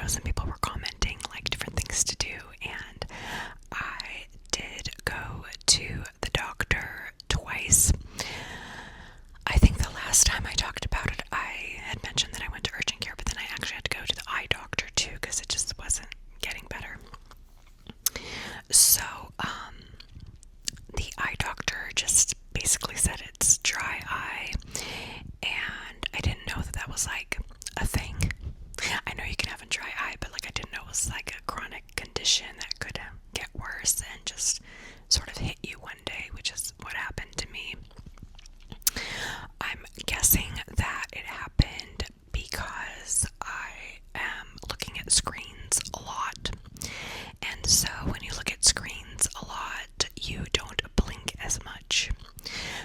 some people were commenting like different things to do, and I did go to the doctor twice. I think the last time I talked about it, I had mentioned that I went to urgent care, but then I actually had to go to the eye doctor too because it just wasn't getting better. So, the eye doctor just basically said it's dry eye, and I didn't know that that was like a thing. I know you can have a dry eye, but like I didn't know it was like a chronic condition that could get worse and just sort of hit you one day, which is what happened to me. I'm guessing that it happened because I am looking at screens a lot. And so when you look at screens a lot, you don't blink as much.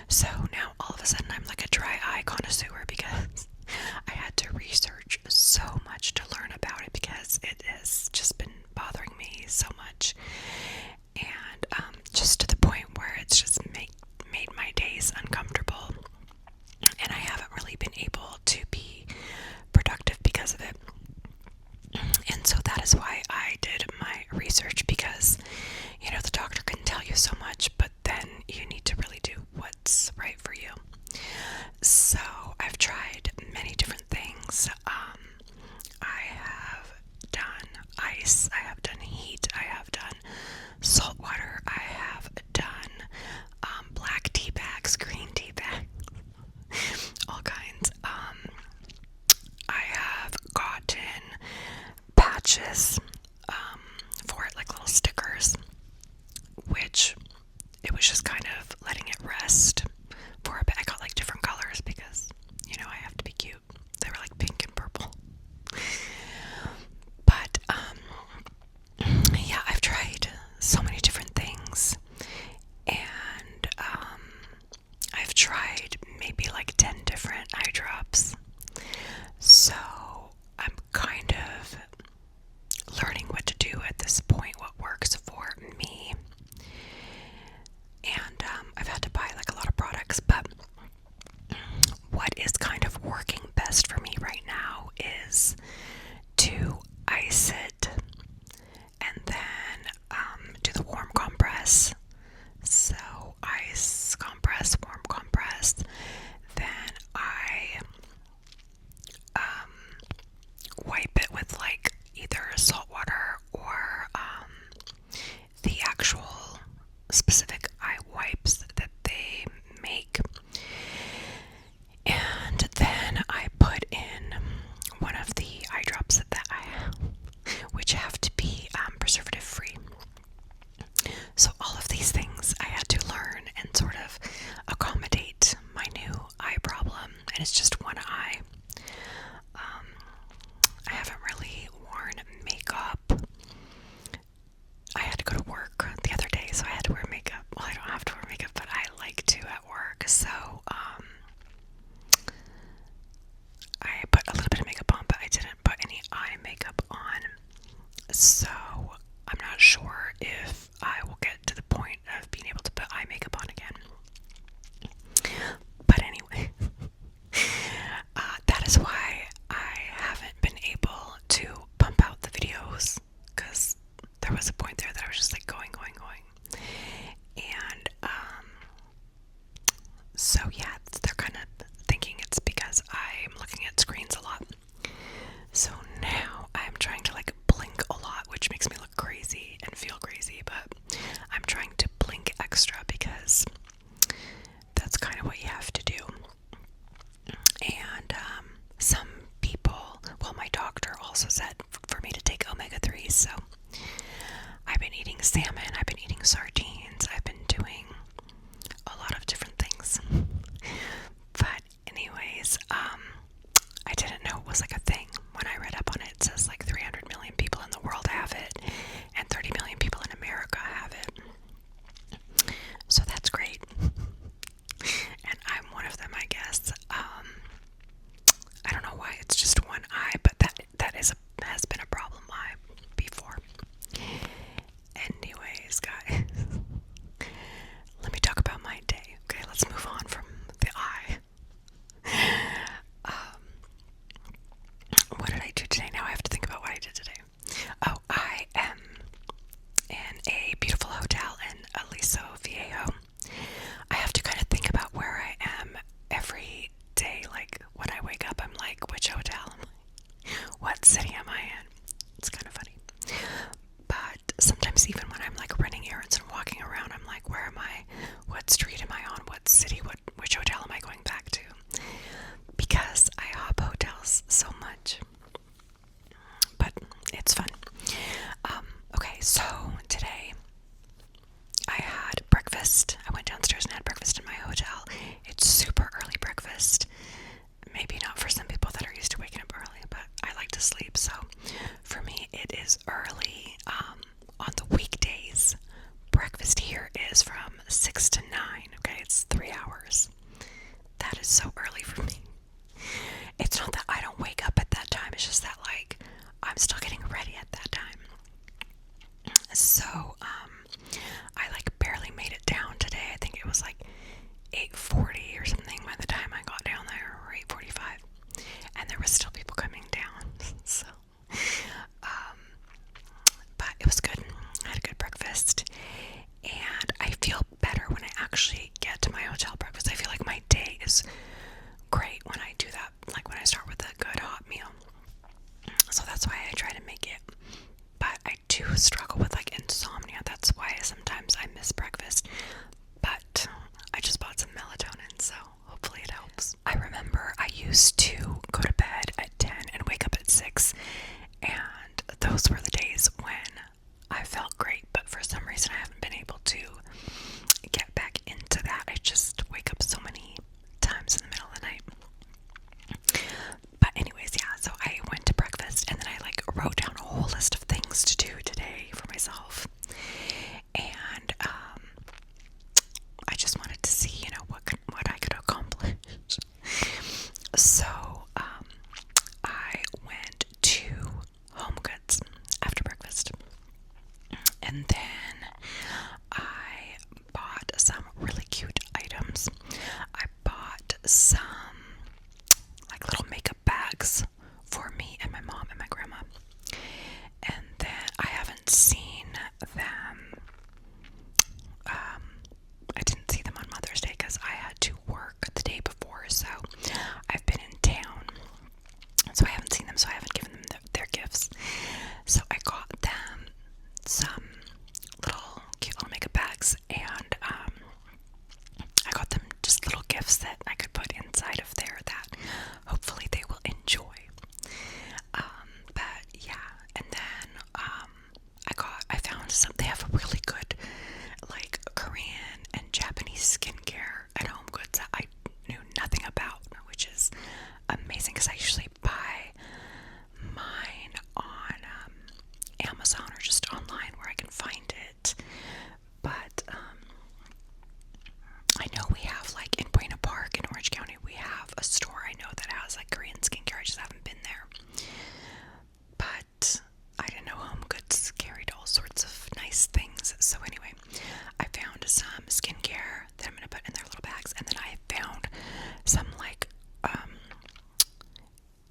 So now all of a sudden I'm like a dry eye connoisseur because I had to research so much to learn about it because it has just been bothering me so much. And just to the point where it's just made my days uncomfortable. And I haven't really been able to be productive because of it. And so that is why I did my research, because, you know, the doctor can tell you so much, but then you need to really do what's right for you. So I've tried many different things. I have done ice, I have done heat, I have done salt water, I have done black tea bags, green tea bags, all kinds. I have gotten patches for it, like little stickers, which it was just kind of letting it rest for a bit. I got like different colors because, you know, I have to be cute. They were like pink and purple. But yeah, I've tried so many different things, and I've tried maybe like 10 different eye drops. So I'm kind of learning what to do at this point, what works for me. And I've had to buy like a lot of products, but what is kind of working best for me right now is to ice it and then do the warm compress. So ice compress, warm compress, then I wipe it with like either salt water or the actual specific eye wipes that they make. And then I put in one of the eye drops that I have, which have to be preservative free. So all of these things I had to learn and sort of accommodate my new eye problem, and it's just one eye. I haven't really worn makeup. I had to go to work the other day, so I had to wear makeup. Well, I don't have to wear makeup, but I like to at work, so I put a little bit of makeup on, but I didn't put any eye makeup on. So I'm not sure if I will get to the point of being able to put eye makeup on again. But anyway, that is why I haven't been able to pump out the videos, because there was a point there that I was just like going. And so yeah, they're kind of thinking it's because I'm looking at screens a lot. So now I'm trying to like blink a lot, which makes me look crazy and feel crazy, but I'm trying to blink extra because that's kind of what you have to do. And some people, well, my doctor also said for me to take omega-3s, so I've been eating salmon, I've been eating sardines, I've been doing a lot of different things. But anyways, I didn't know it was like a thing. When I read up on it, it says like 300 million people in the world have it, and 30 million people in America have it. So that's great. And I'm one of them, I guess. I don't know why it's just one eye, but that has been a problem eye before. Anyways, guys, let me talk about my day. Okay, let's move on from the eye. what city am I in? It's kind of funny. But sometimes even when I'm like running errands and walking around, I'm like, where am I? What street am I on? What city? Which hotel am I going back to? Because I hop hotels so much. But it's fun. Okay, so today I had breakfast. I went downstairs and had breakfast in my hotel. It's super early breakfast. Maybe not for some people that are used to waking up early, but I like to sleep, so for me it is early. On the weekdays, breakfast here is from 6 to 9, okay? It's 3 hours. That is so early for me. It's not that I don't wake up at that time, it's just that, like, I'm still getting ready at that time. So, I, like, barely made it down today. I think it was, like, 8:40 or something by the time I got down there, or 8:45. And there was still people coming down, so, but it was good. I had a good breakfast, and I feel better when I actually get to my hotel breakfast. I feel like my day is great when I do that, like when I start with a good hot meal. So that's why I try to make it. But I do struggle with like insomnia. That's why sometimes I miss breakfast. But I just bought some melatonin, so hopefully it helps. I remember I used to go to bed at 10 and wake up at 6. And those were the days when I felt great. But for some reason I haven't been able to get back into that. I just wake up so many times in the middle of the night. But anyways, yeah, so I went to breakfast and then I like wrote down a whole list of things to do today for myself. And I just wanted to see, you know, what I could accomplish. So I went to Home Goods after breakfast. And then I bought some really cute items. I bought some like little makeup bags for me and my mom and my grandma. And then I haven't seen them. I didn't see them on Mother's Day because I had to work the day before, so I've been in town. So I haven't seen them, so I haven't given them their gifts. So I got them some cute little makeup bags, and I got them just little gifts that I could put inside of there that hopefully they will enjoy. But yeah, and then I found they have a really good like Korean and Japanese skincare at Home Goods that I knew nothing about, which is amazing because I usually buy mine on Amazon or just online where I can find it. But I know we have like in Buena Park in Orange County, we have a store I know that has like Korean skincare. I just haven't been there. But I didn't know Home Goods carried all sorts of nice things. So anyway, I found some skincare that I'm going to put in their little bags. And then I found some like,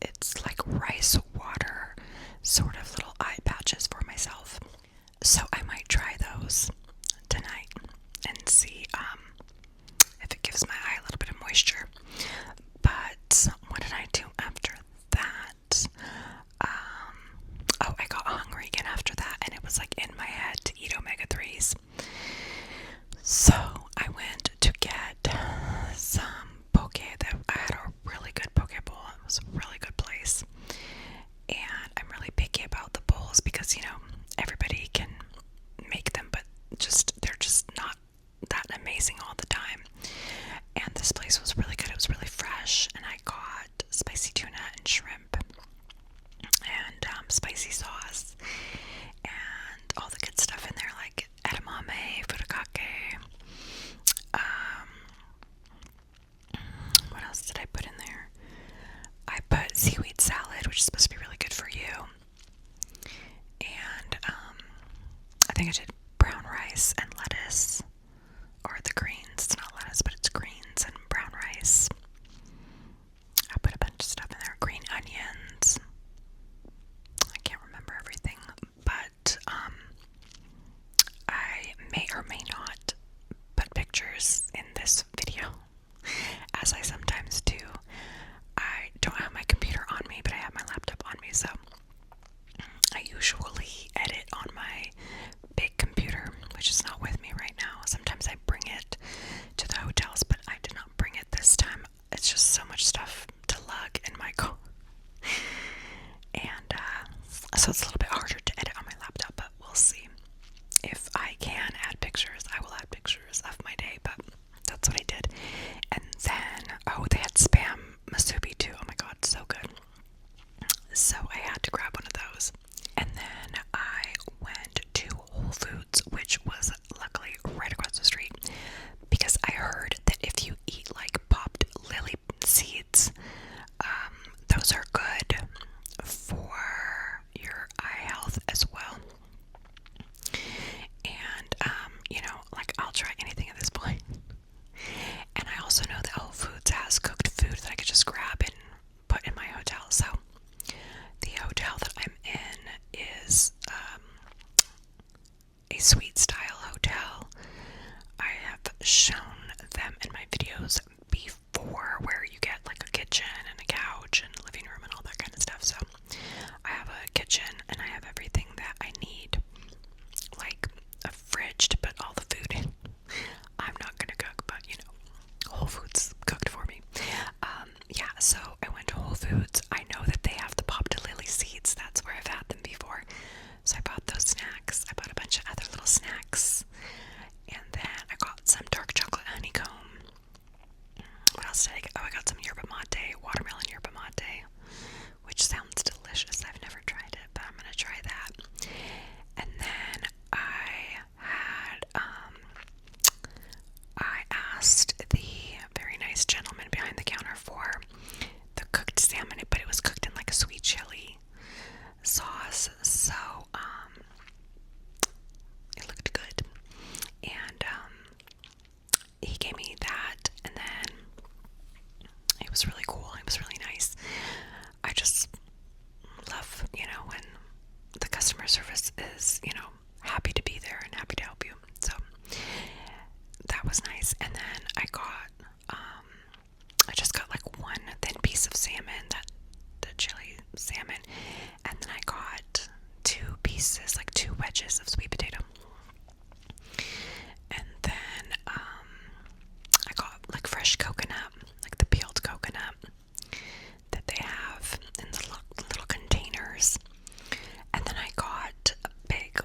it's like rice water sort of little eye patches for myself. So I might try those tonight and see if it gives my eye a little bit of moisture. But what did I do after that? Oh, I got hungry again after that, and it was like in my head to eat omega-3s. So I went to get some poke. I had a really good poke bowl. It was a really good place. And I'm really picky about the bowls because, you know, everybody can make them, but they're just not that amazing all the time. And this place was really good. It was really fresh, and I got spicy tuna and shrimp and spicy sauce and all the good stuff in there, like edamame, furikake. What else did I put in there? I put seaweed salad, which is supposed to be really good for you. And I think I did brown rice and lettuce, or the greens. It's not lettuce, but it's greens and brown rice. I put a bunch of stuff in there. Green onions. I can't remember everything, but I may or may not put pictures in this video, as I sometimes do. I don't have my computer on me, but I have my laptop on me, so usually edit on my big computer, which is not with me right now. Sometimes I bring it to the hotels, but I did not bring it this time. It's just so much stuff to lug in my car. And so it's a little bit harder to edit on my laptop, but we'll see. If I can add pictures, I will add pictures of my day, but that's what I did. And then, oh, they had spam masubi too. Oh my god, so good. So I had to grab one of those. And then I went to Whole Foods, which was luckily right across the street, because I heard that if you eat like popped lily seeds, those are good for your eye health as well. And, like I'll try anything at this point. And I also know that Whole Foods has cooked food that I could just grab and put in my hotel. So the hotel that I'm in is a suite style hotel. I have shown them in my videos before, where you get like a kitchen and a couch and a living room and all that kind of stuff. So I have a kitchen and I have everything that I need, like a fridge to put all the food in. I'm not gonna cook, but Whole Foods cooked for me. Yeah, so I went to Whole Foods. I know that they have the popped lily seeds. That's where I've had them before. So I bought those snacks. I bought a bunch of other little snacks. And then I got some dark chocolate honeycomb. What else did I get? Oh, I got some yerba mate, watermelon yerba mate, which sounds delicious. I've never tried it, but I'm gonna try that. And then I asked the very nice gentleman behind the counter for the cooked salmon, but it was cooked in like a sweet chili sauce, so it looked good. And he gave me that, and then it was really cool. It was really nice. I just love, when the customer service is, happy to be there and happy to help you. So that was nice. And then I just got like one thin piece of salmon, the chili salmon, and then I got 2 pieces, like 2 wedges of sweet potato. And then I got like fresh coconut, like the peeled coconut that they have in the little containers. And then I got a big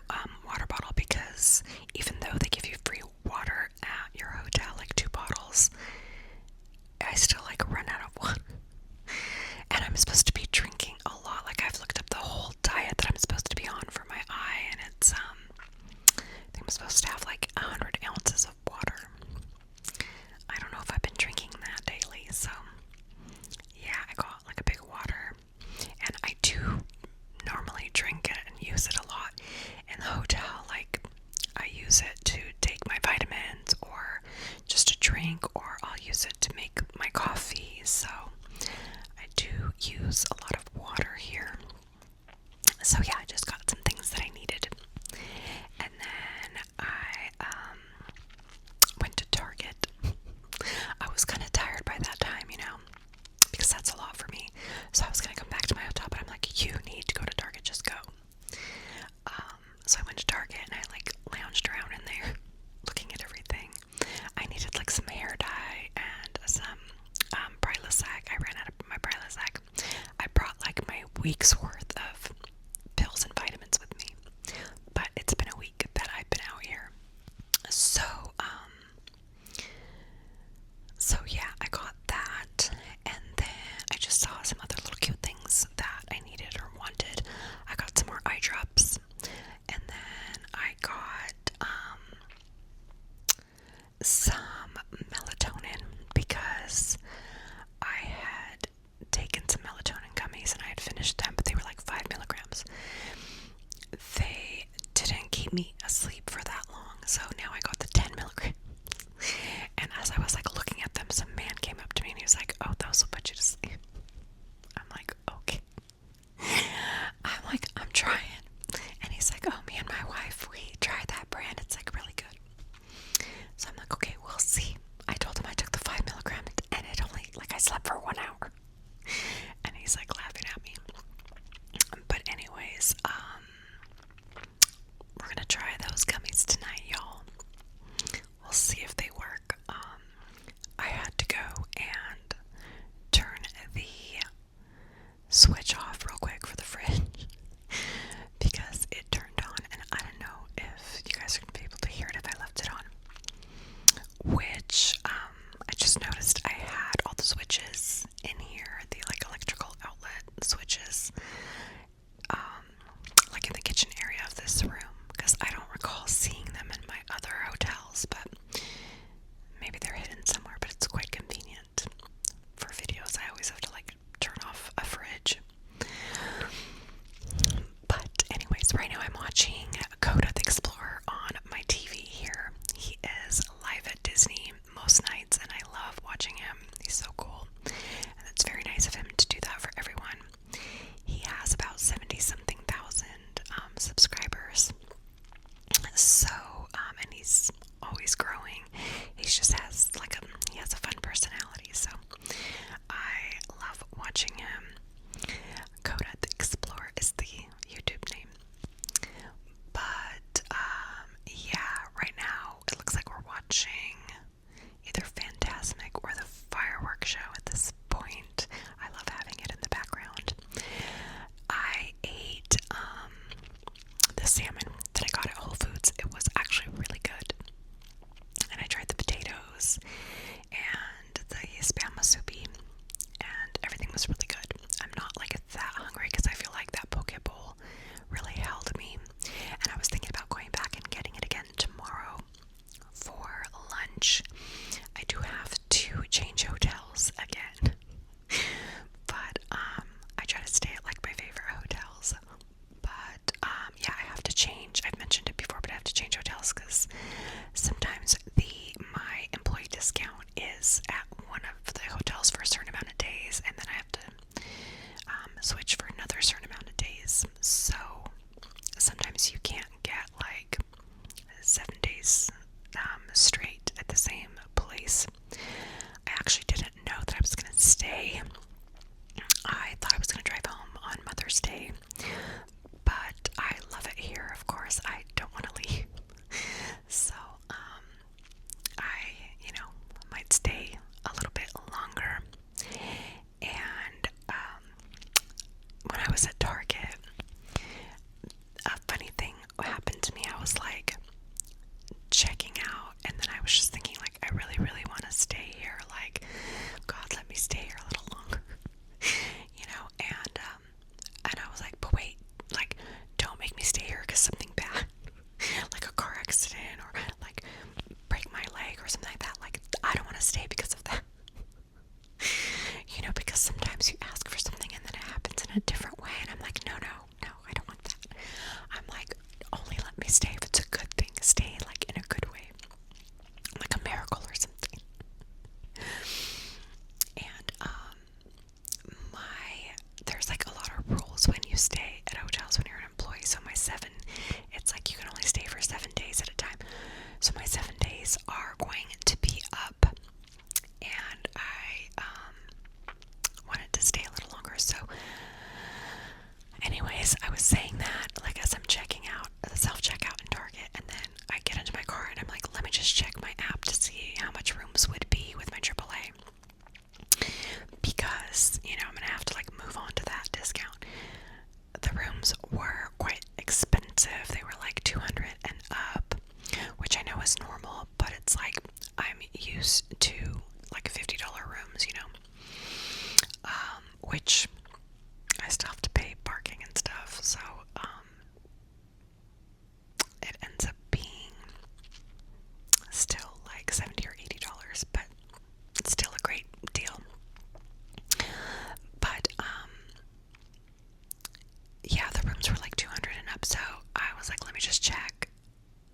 water bottle, because even though they give you free water at your hotel, like 2 bottles, I still like run out of water. And I'm supposed to be drinking a lot. Like I've looked up the whole diet that I'm supposed to be on for my eye, and it's I think I'm supposed to have like 100 ounces of water. I don't know if I've been drinking that daily, so yeah, I got like a big water. And I do normally drink it and use it a lot in the hotel. Like I use it to take my vitamins, or just to drink, or I'll use it to make my coffee. So I do use a lot of water here. So yeah, I just got some things that I needed. And then I went to Target. I was kind of tired by that time, because that's a lot for me. So I was going to come back to my hotel, but I'm like, you need to go to Target, just go. So I went to Target and I like lounged around in there looking at everything. I needed like some hair dye and some Prilosec. I ran out of my Prilosec. I brought like my week's worth of pills and vitamins with me, but it's been a week that I've been out here. So yeah, I got that, and then I just saw some other little cute things that I needed or wanted. I got some more eye drops, and then I got some melatonin, because I had taken some melatonin gummies and I had finished them, but they were like 5 milligrams. They didn't keep me asleep for that long, so now I got the 10 milligrams. And as I was like looking at them, some man came up to me and he was like, oh, those will put you to sleep. I'm like, okay. I'm like, I'm trying. And he's like, oh, me and my wife, we tried that brand. It's like really good. So I'm like, okay, we'll see. I told him I took the 5 milligrams and it only, like I slept for 1 hour. And he's like laughing at me. But anyways, So right now I'm watching Coda the Explorer on my TV here. He is live at Disney most nights, and I love watching him. He's so cool, and it's very nice of him to do that for everyone. He has about 70 something thousand subscribers. So, and he's always growing. He just has he has a fun personality. So I love watching him. Coda the Explorer is the YouTube name. But, yeah, right now it looks like we're watching either Fantasmic or the fireworks show at this point. I love having it in the background. I ate the salmon that I got at Whole Foods. It was actually really good. And I tried the potatoes and the spam masubi, and everything was really good. I'm not that hungry because I feel like that poke bowl really held me. And I was thinking about going back and getting it again tomorrow for lunch. I do have to change hotels again. But I try to stay at my favorite hotels. But yeah, I have to change. I've mentioned it before, but I have to change hotels because sometimes my employee discount is at one of the hotels for a certain amount of days, and then I have to switch for another certain amount of days. So sometimes you can't get 7 days straight at the same place. I actually didn't know that I was going to stay. I thought I was going to drive home on Mother's Day, but I love it here, of course. I don't want to leave. So, I, might stay a little bit longer. And, when I was at Target, a funny thing happened to me. I was checking out, and then I was just thinking I really, really want to stay here. God, let me stay here a little longer. And I was like, but wait, don't make me stay here because something bad, like a car accident or break my leg or something like that. I don't want to stay because of that. Because sometimes you ask for something and then it happens in a different way, and I'm like, no, I don't want that. I'm only let me stay if it's a good thing. Stay in a good way, like a miracle or something. And there's a lot of rules when you stay at hotels when you're an employee. So my 7, it's you can only stay for 7 days at a time. So my 7 days are going to be up, and I wanted to stay a little longer. So anyways, I was saying that as I'm checking out the self-checkout in Target, and then I get into my car and I'm let me just check my app to see how much rooms would be with my AAA, because I'm gonna have to move on to that discount. The rooms were quite expensive. They were 200 and up, which I know is normal, but it's I'm used to $50 rooms, which I still have to pay parking and stuff, so it ends up being still $70 or $80, but it's still a great deal. But yeah, the rooms were 200 and up, so I was let me just check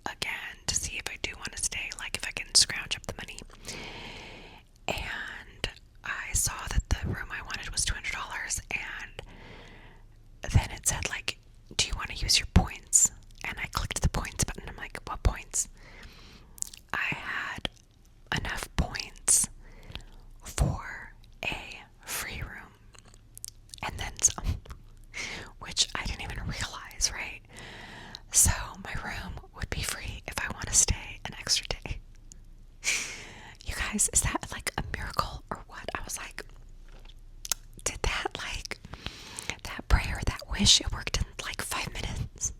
again to see if I do want to stay, if I can scrounge up the money. And I saw that the room I wanted was $200, and then it said do you want to use your points? And I clicked the points button. I'm what points? I had enough points for a free room, and then some, which I didn't even realize, right? So my room would be free if I want to stay an extra day. You guys, is that a miracle or what? I was did that that prayer, that wish, it worked in 5 minutes?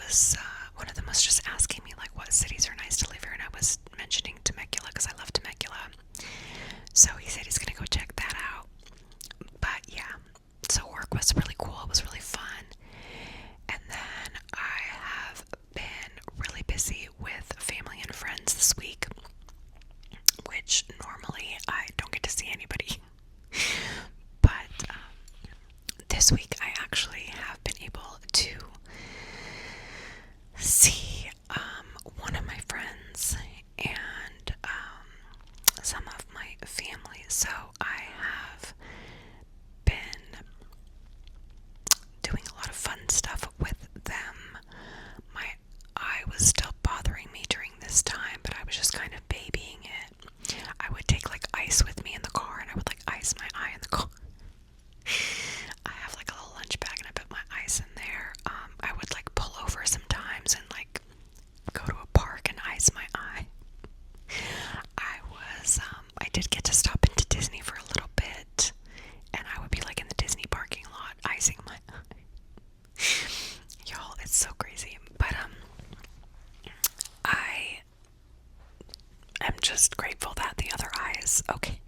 was, one of them was just asking me, like, what cities are nice to live here, and I was mentioning Temecula, because I love Temecula. So he said he's gonna go check that out. But yeah, so work was really cool, it was really fun. And then I have been really busy with family and friends this week, which normally I don't get to see anybody. But this week I actually have been able to see one of my friends and some of my family. So I have been doing a lot of fun stuff with them. My eye was still bothering me during this time, but I was just kind of babying it. I would take like ice with me in the car, and I would like ice my eye in the car. I have like a little lunch bag, and I put my ice in there. I would like pull over sometimes and like go to a park and ice my eye. I did get to stop into Disney for a little bit, and I would be like in the Disney parking lot icing my eye. Y'all, it's so crazy. But I am just grateful that the other eye is okay.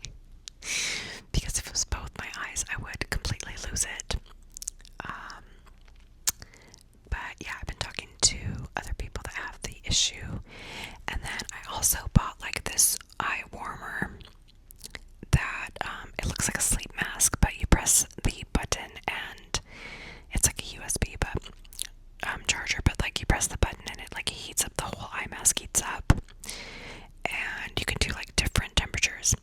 Because if it was both my eyes, I would completely lose it. But yeah, I've been talking to other people that have the issue. And then I also bought like this eye warmer that it looks like a sleep mask, but you press the button and it's like a USB charger, but like you press the button and it like heats up, the whole eye mask heats up, and you can do like different temperatures.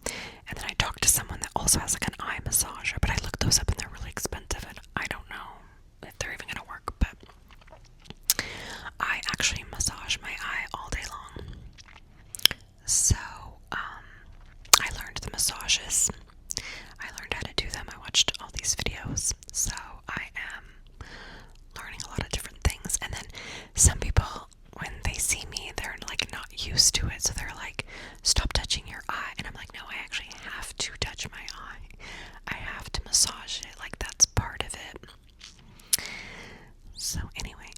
And then I talked to someone that also has like an eye massager, but I looked those up and they're really expensive, and I don't know if they're even gonna work. But I actually massage my eye all day long. So I learned the massages. I learned how to do them. I watched all these videos. So I am learning a lot of different things. And then some people, when they see me, they're like not used to it. So they're like, stop touching your eye. And I'm like, no, I actually have to touch my eye. I have to massage it. Like, that's part of it. So anyway,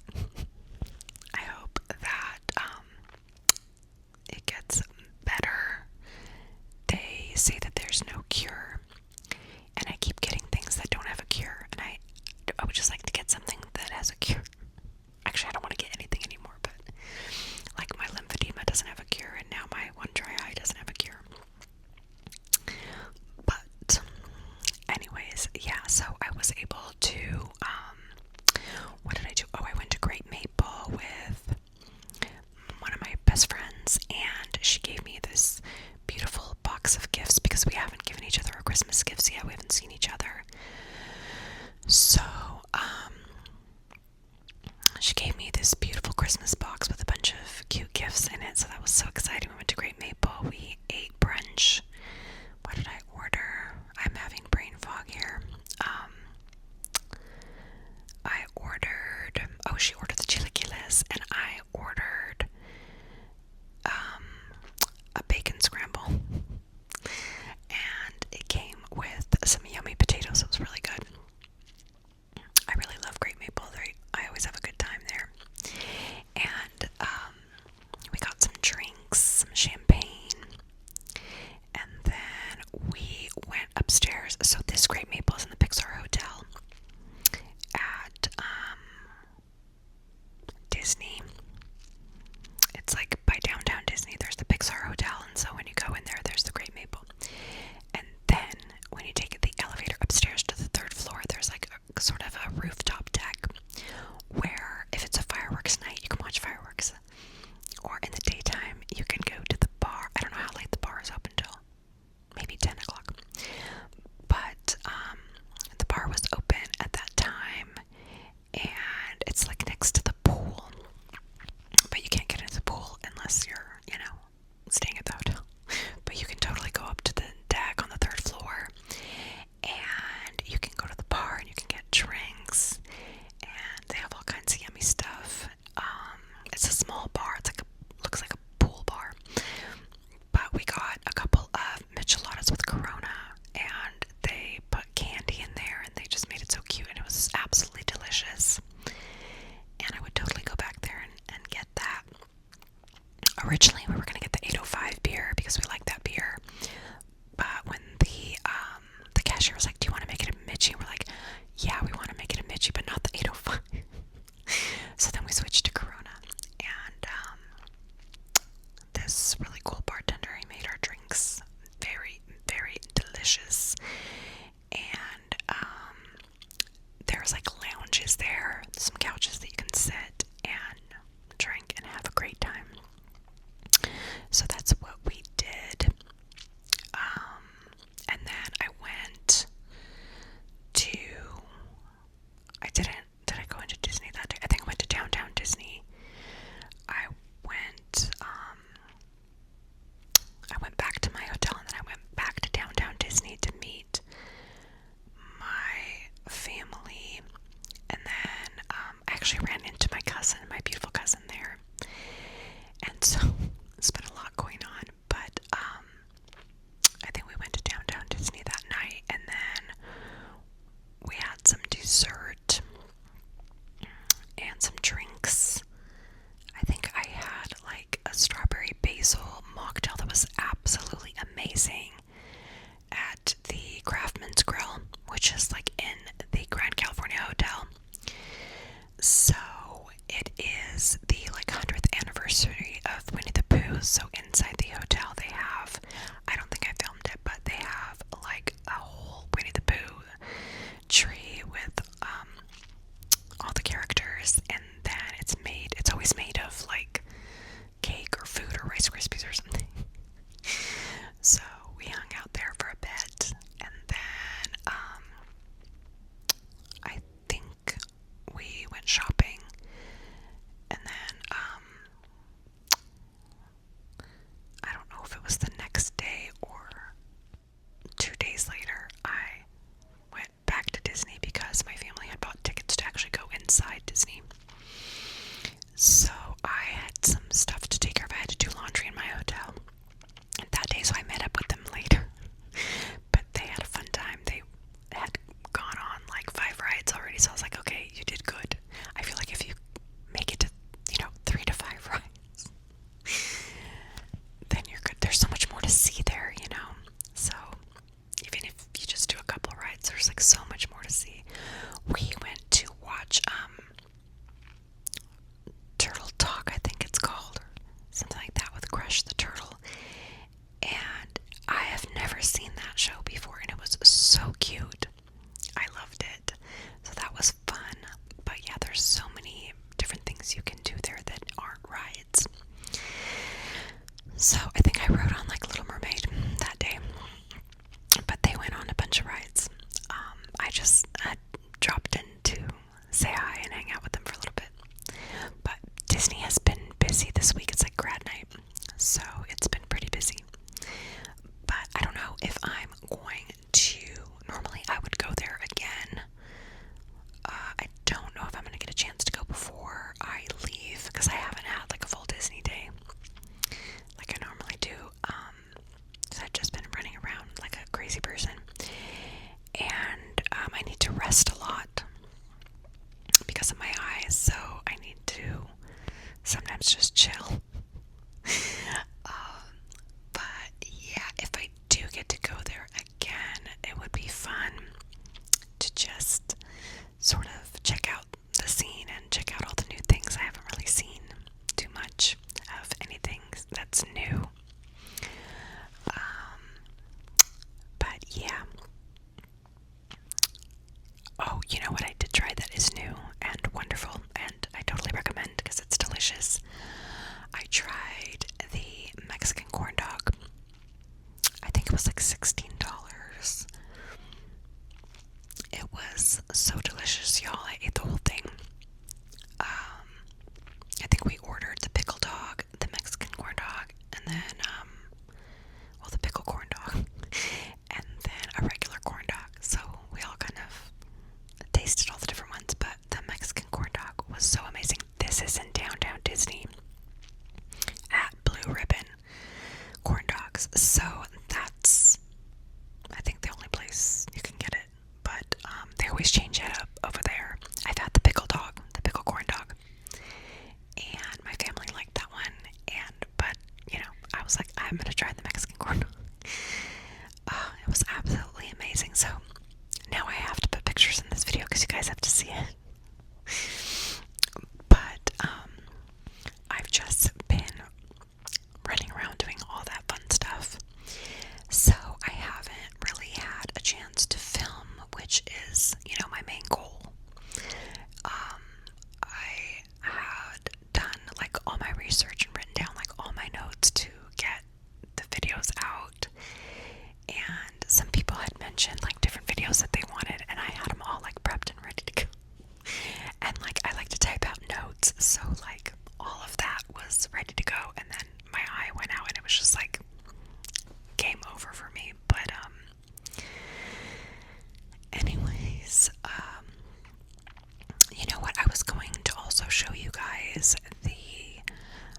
I hope that it gets better. They say that there's no cure, and I keep getting things that don't have a cure, and I would just like to get something that has a cure. Actually, I don't want to get anything anymore, but like my lymphedema doesn't have a cure, and now my one dry eye doesn't have a cure. But anyways, yeah, so I was able to what did I do? Oh, I went to Great Maple with one of my best friends, and she gave me this beautiful box of gifts because we haven't given each other our Christmas gifts yet. We haven't seen each other. So, she gave me this beautiful Christmas box with a bunch of cute gifts in it, so that was so exciting. We went to Great Maple. We ate brunch. What did I order? I'm having brain fog here. I ordered, she ordered the chilaquiles, and I ordered a bacon scramble, and it came with some yummy potatoes. It was really good. benches there, some couches that you can sit and drink and have a great time. So that's what we did. And then I went to, did I go into Disney that day? I think I went to downtown Disney. I went back to my hotel, and then I went back to downtown Disney to meet my family. And then I actually ran into my cousin, my beautiful cousin there. And so it's been a lot going on, but I think we went to downtown Disney that night, and then we had some dessert and some drinks. I think I had like a strawberry basil mocktail that was absolutely amazing at the Craftsman's Grill, which is like in the Grand California Hotel. So it is the like 100th anniversary of Winnie the Pooh. So inside the hotel they have, I don't think I filmed it, but they have like a whole Winnie the Pooh tree with all the characters, and then it's always made of like cake or food or Rice Krispies or something. So we hung out there for a bit, and then I think we went shopping, and then I don't know if it was the next day or 2 days later, I went back to Disney because my family had bought tickets to actually go inside Disney. So I had some stuff to take care of. I had to do laundry in my hotel that day, so I met up with them later. But they had a fun time. They had gone on like 5 rides already, so I was like, okay, you did good. I feel like if you make it to, 3 to 5 rides, then you're good. There's so much more to see there, So even if you just do a couple rides, there's like so much more to see. We went to watch Turtle Talk, I think it's called, or something like that, with Crush the Turtle. And I have never seen that show before, and it was so cute. I loved it. So that was fun. But yeah, there's so many different things you can do there that aren't rides. So I think I rode on like Little Mermaid that day, but they went on a bunch of rides. I just dropped in to say hi and hang out with them for a little bit. But Disney has been busy this week. It's like grad night, so it's been pretty busy. But I don't know if I'm going to. Normally I would go there again. I don't know if I'm going to get a chance to go before I leave, because I haven't had like a full Disney day like I normally do. So I've just been running around like a crazy person, and I need to rest a lot because of my eyes, so I need to sometimes just chill. But yeah, if I do get to go there again, it would be fun to just sort of check out the scene and check out all the new things. I haven't really seen too much of anything that's new. But yeah. Oh, you know what I did try that is new and wonderful, and I totally recommend because it's delicious. I guys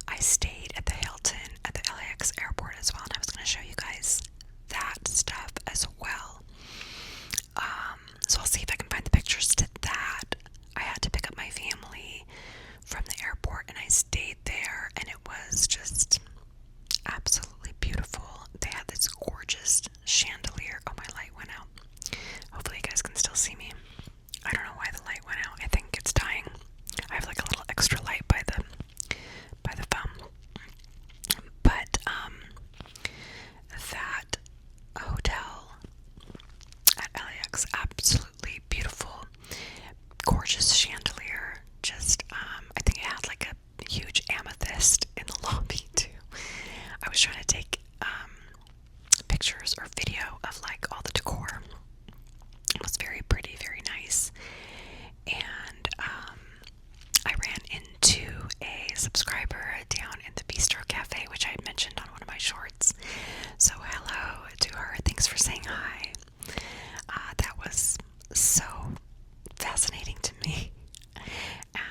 I stayed at the Hilton at the LAX airport as well, and I was going to show you guys that stuff as well. So I'll see if I can find the pictures to that. I had to pick up my family from the airport, and I stayed there, and it was just absolutely beautiful. They had this gorgeous chandelier. Oh, my light went out. Hopefully you guys can still see me. I don't know why the light went out. I think it's dying. I have like a little extra light by the phone. But that hotel at LAX, absolutely beautiful, gorgeous chandelier. Just I think it had like a huge amethyst in the lobby too. I was trying to take pictures or video of like all the decor. It was very pretty, very nice. And I ran into a subscriber down in the Bistro Cafe, which I had mentioned on one of my shorts. So hello to her. Thanks for saying hi. That was so fascinating to me. And,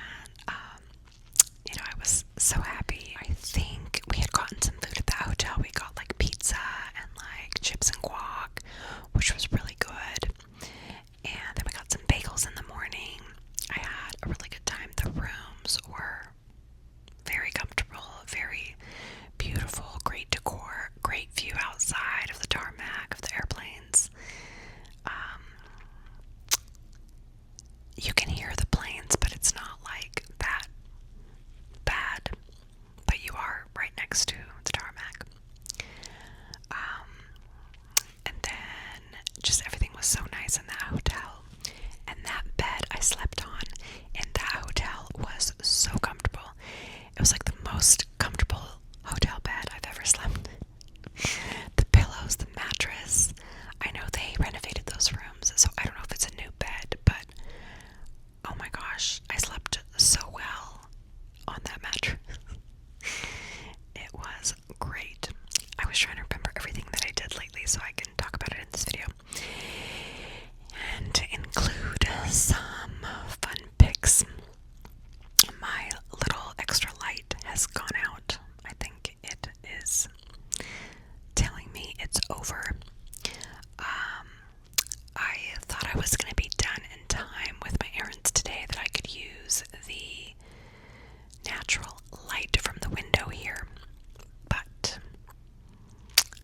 I was so happy. I think we had gotten some food at the hotel. We got like pizza and like chips and guac, which was really good. And then we got some bagels in the morning. I had a really good time. The rooms were very comfortable, very beautiful, great decor, great view outside of the tarmac of the airplanes. You can hear the planes, but it's not like that bad. But you are right next to the tarmac. And then just everything was so nice in that hotel. And that bed I slept on in that hotel was so comfortable. It was like the most comfortable hotel bed I've ever slept in. The pillows, the mattress. I know they renovated those rooms, so I don't know if it's a new bed, but oh my gosh, I slept so well on that mattress. It was great. I was trying to remember everything that I did lately so I can talk about it in this video and include some fun pics. My little extra light has gone out. I think it is telling me it's over. I thought I was going to be done in time with my errands today, that I could use the natural light from the window here, but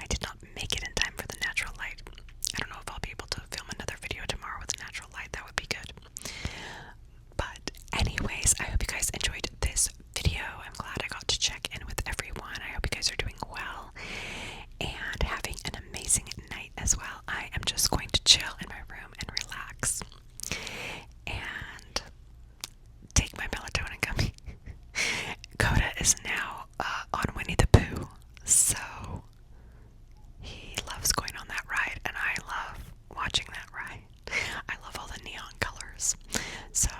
I did not make it in time for the natural light. I don't know if I'll be able to film another video tomorrow with a natural light. That would be good. But anyways, I hope you guys enjoyed this video. I'm glad I got to check in with everyone. I hope you guys are doing well and having an amazing night as well. I am just going to chill in my room and relax and take my melatonin gummy. Coda is now on Winnie the Pooh, so he loves going on that ride, and I love watching that ride. I love all the neon colors. So